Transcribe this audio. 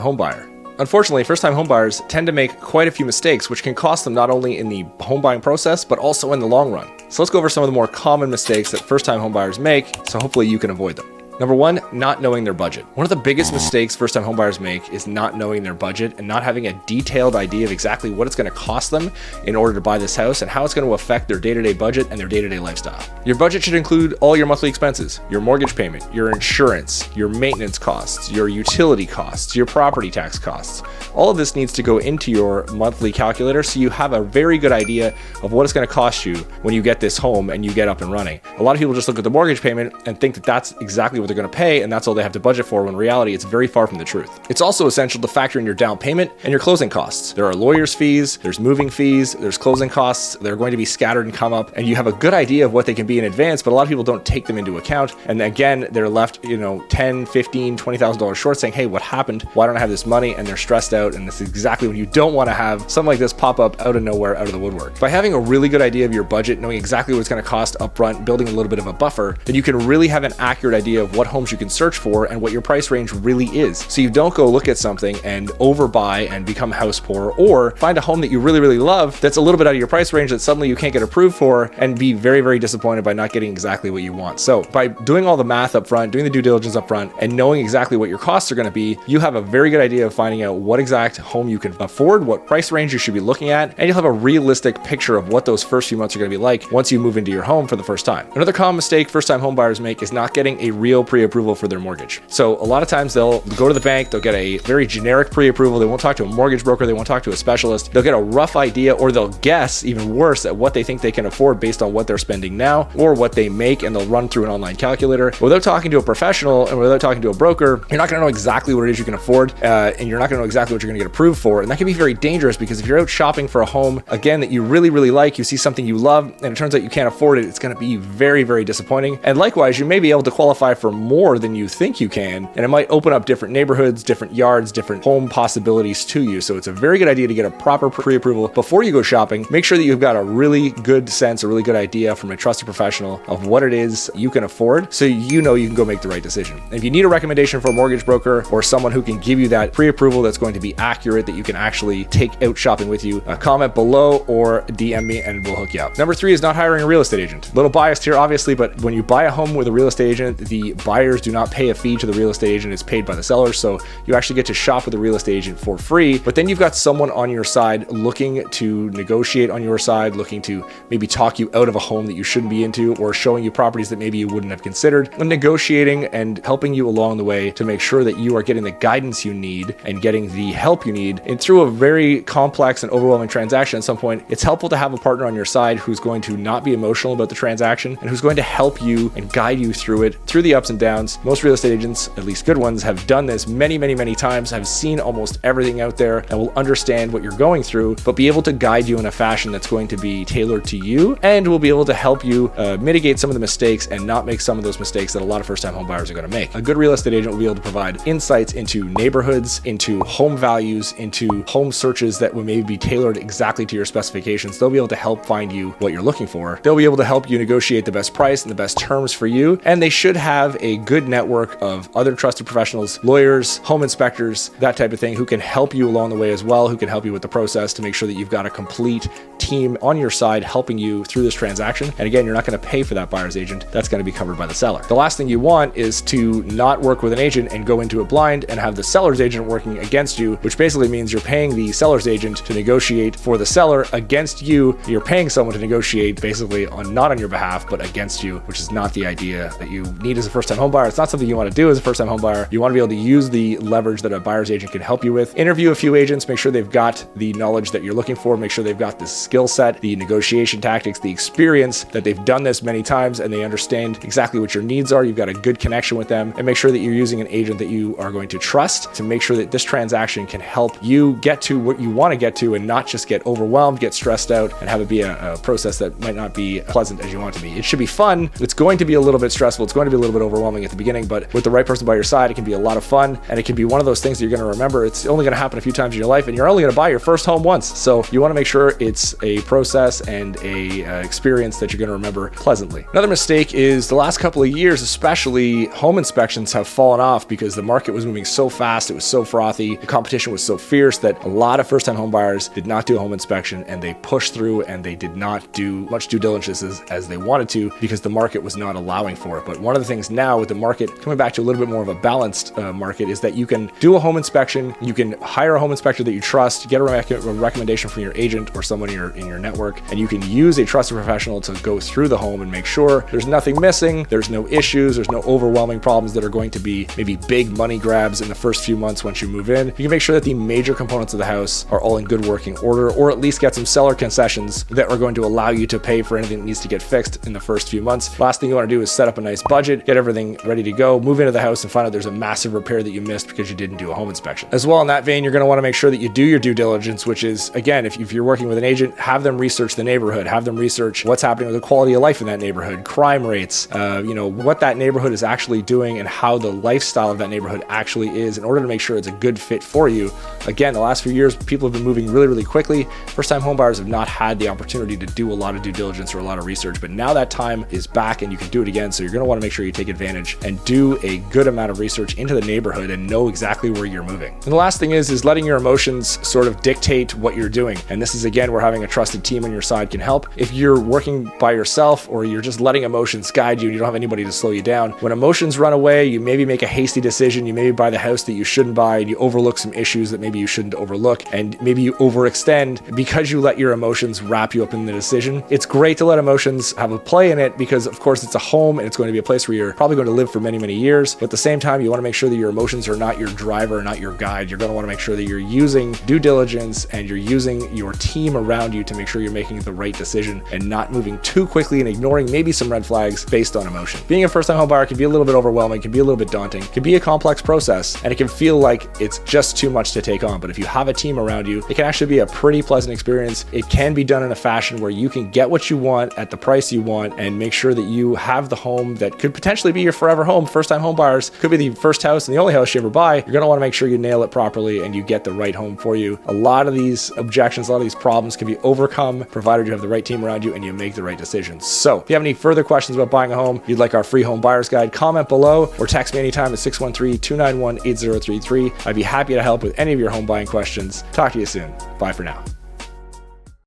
home buyer. Unfortunately, first-time homebuyers tend to make quite a few mistakes, which can cost them not only in the home buying process, but also in the long run. So let's go over some of the more common mistakes that first-time homebuyers make, so hopefully you can avoid them. Number one, not knowing their budget. One of the biggest mistakes first-time homebuyers make is not knowing their budget and not having a detailed idea of exactly what it's going to cost them in order to buy this house and how it's going to affect their day-to-day budget and their day-to-day lifestyle. Your budget should include all your monthly expenses, your mortgage payment, your insurance, your maintenance costs, your utility costs, your property tax costs. All of this needs to go into your monthly calculator so you have a very good idea of what it's going to cost you when you get this home and you get up and running. A lot of people just look at the mortgage payment and think that that's exactly what they're going to pay and that's all they have to budget for, when in reality it's very far from the truth. It's also essential to factor in your down payment and your closing costs. There are lawyers' fees, there's moving fees, there's closing costs. They're going to be scattered and come up, and you have a good idea of what they can be in advance, but a lot of people don't take them into account. And again, they're left, $10, $15, $20,000 short, saying, hey, what happened? Why don't I have this money? And they're stressed out. And this is exactly when you don't want to have something like this pop up out of nowhere, out of the woodwork. By having a really good idea of your budget, knowing exactly what it's going to cost upfront, building a little bit of a buffer, then you can really have an accurate idea of what homes you can search for and what your price range really is. So you don't go look at something and overbuy and become house poor, or find a home that you really, really love that's a little bit out of your price range that suddenly you can't get approved for and be very, very disappointed by not getting exactly what you want. So by doing all the math up front, doing the due diligence up front, and knowing exactly what your costs are going to be, you have a very good idea of finding out what exact home you can afford, what price range you should be looking at, and you'll have a realistic picture of what those first few months are going to be like once you move into your home for the first time. Another common mistake first-time home buyers make is not getting a real pre-approval for their mortgage. So a lot of times they'll go to the bank, they'll get a very generic pre-approval, they won't talk to a mortgage broker, they won't talk to a specialist, they'll get a rough idea, or they'll guess, even worse, at what they think they can afford based on what they're spending now or what they make, and they'll run through an online calculator. Without talking to a professional and without talking to a broker, you're not going to know exactly what it is you can afford, and you're not going to know exactly what you're going to get approved for. And that can be very dangerous, because if you're out shopping for a home, again, that you really, really like, you see something you love, and it turns out you can't afford it, it's going to be very, very disappointing. And likewise, you may be able to qualify for more than you think you can, and it might open up different neighborhoods, different yards, different home possibilities to you. So it's a very good idea to get a proper pre-approval before you go shopping. Make sure that you've got a really good sense, a really good idea from a trusted professional of what it is you can afford, so you know you can go make the right decision. And if you need a recommendation for a mortgage broker or someone who can give you that pre-approval that's going to be accurate, that you can actually take out shopping with you, comment below or DM me and we'll hook you up. Number 3 is not hiring a real estate agent. A little biased here, obviously, but when you buy a home with a real estate agent, the buyers do not pay a fee to the real estate agent. It's paid by the seller. So you actually get to shop with a real estate agent for free, but then you've got someone on your side looking to negotiate on your side, looking to maybe talk you out of a home that you shouldn't be into, or showing you properties that maybe you wouldn't have considered, and negotiating and helping you along the way to make sure that you are getting the guidance you need and getting the help you need. And through a very complex and overwhelming transaction at some point, it's helpful to have a partner on your side who's going to not be emotional about the transaction and who's going to help you and guide you through it, through the ups and downs. Most real estate agents, at least good ones, have done this many, many, many times, have seen almost everything out there, and will understand what you're going through, but be able to guide you in a fashion that's going to be tailored to you, and will be able to help you mitigate some of the mistakes and not make some of those mistakes that a lot of first-time home buyers are going to make. A good real estate agent will be able to provide insights into neighborhoods, into home values, into home searches that will maybe be tailored exactly to your specifications. They'll be able to help find you what you're looking for. They'll be able to help you negotiate the best price and the best terms for you, and they should have a good network of other trusted professionals, lawyers, home inspectors, that type of thing, who can help you along the way as well, who can help you with the process to make sure that you've got a complete team on your side helping you through this transaction. And again, you're not going to pay for that buyer's agent. That's going to be covered by the seller. The last thing you want is to not work with an agent and go into it blind and have the seller's agent working against you, which basically means you're paying the seller's agent to negotiate for the seller against you. You're paying someone to negotiate basically not on your behalf, but against you, which is not the idea that you need as a first-time home buyer. It's not something you want to do as a first-time home buyer. You want to be able to use the leverage that a buyer's agent can help you with. Interview a few agents, make sure they've got the knowledge that you're looking for, make sure they've got the skill set, the negotiation tactics, the experience, that they've done this many times and they understand exactly what your needs are. You've got a good connection with them, and make sure that you're using an agent that you are going to trust to make sure that this transaction inspection can help you get to what you want to get to and not just get overwhelmed, get stressed out, and have it be a process that might not be pleasant as you want it to be. It should be fun. It's going to be a little bit stressful. It's going to be a little bit overwhelming at the beginning, but with the right person by your side, it can be a lot of fun, and it can be one of those things that you're going to remember. It's only going to happen a few times in your life, and you're only going to buy your first home once. So you want to make sure it's a process and a experience that you're going to remember pleasantly. Another mistake is the last couple of years, especially, home inspections have fallen off because the market was moving so fast. It was so frothy. The competition was so fierce that a lot of first-time home buyers did not do a home inspection, and they pushed through and they did not do much due diligence as they wanted to because the market was not allowing for it. But one of the things now with the market coming back to a little bit more of a balanced market is that you can do a home inspection. You can hire a home inspector that you trust, get a recommendation from your agent or someone in your network, and you can use a trusted professional to go through the home and make sure there's nothing missing, there's no issues, there's no overwhelming problems that are going to be maybe big money grabs in the first few months once you move in. You can make sure that the major components of the house are all in good working order, or at least get some seller concessions that are going to allow you to pay for anything that needs to get fixed in the first few months. Last thing you want to do is set up a nice budget, get everything ready to go, move into the house and find out there's a massive repair that you missed because you didn't do a home inspection. As well, in that vein, you're going to want to make sure that you do your due diligence, which is, again, if you're working with an agent, have them research the neighborhood, have them research what's happening with the quality of life in that neighborhood, crime rates, what that neighborhood is actually doing and how the lifestyle of that neighborhood actually is in order to make sure it's a good fit for you. Again, the last few years, people have been moving really, really quickly. First-time home buyers have not had the opportunity to do a lot of due diligence or a lot of research, but now that time is back and you can do it again. So you're going to want to make sure you take advantage and do a good amount of research into the neighborhood and know exactly where you're moving. And the last thing is letting your emotions sort of dictate what you're doing. And this is, again, where having a trusted team on your side can help. If you're working by yourself or you're just letting emotions guide you and you don't have anybody to slow you down, when emotions run away, you maybe make a hasty decision, you maybe buy the house that you shouldn't buy, and you overlook some issues that maybe you shouldn't overlook, and maybe you overextend because you let your emotions wrap you up in the decision. It's great to let emotions have a play in it because, of course, it's a home and it's going to be a place where you're probably going to live for many, many years. But at the same time, you want to make sure that your emotions are not your driver, not your guide. You're going to want to make sure that you're using due diligence and you're using your team around you to make sure you're making the right decision and not moving too quickly and ignoring maybe some red flags based on emotion. Being a first-time home buyer can be a little bit overwhelming, can be a little bit daunting, can be a complex process, and it can feel like it's just too much to take on. But if you have a team around you, it can actually be a pretty pleasant experience. It can be done in a fashion where you can get what you want at the price you want and make sure that you have the home that could potentially be your forever home. First-time home buyers could be the first house and the only house you ever buy. You're going to want to make sure you nail it properly and you get the right home for you. A lot of these objections, a lot of these problems can be overcome provided you have the right team around you and you make the right decisions. So if you have any further questions about buying a home, you'd like our free home buyer's guide, comment below or text me anytime at 613-291-8033. I'd be happy to help with any of your home buying questions. Talk to you soon. Bye for now.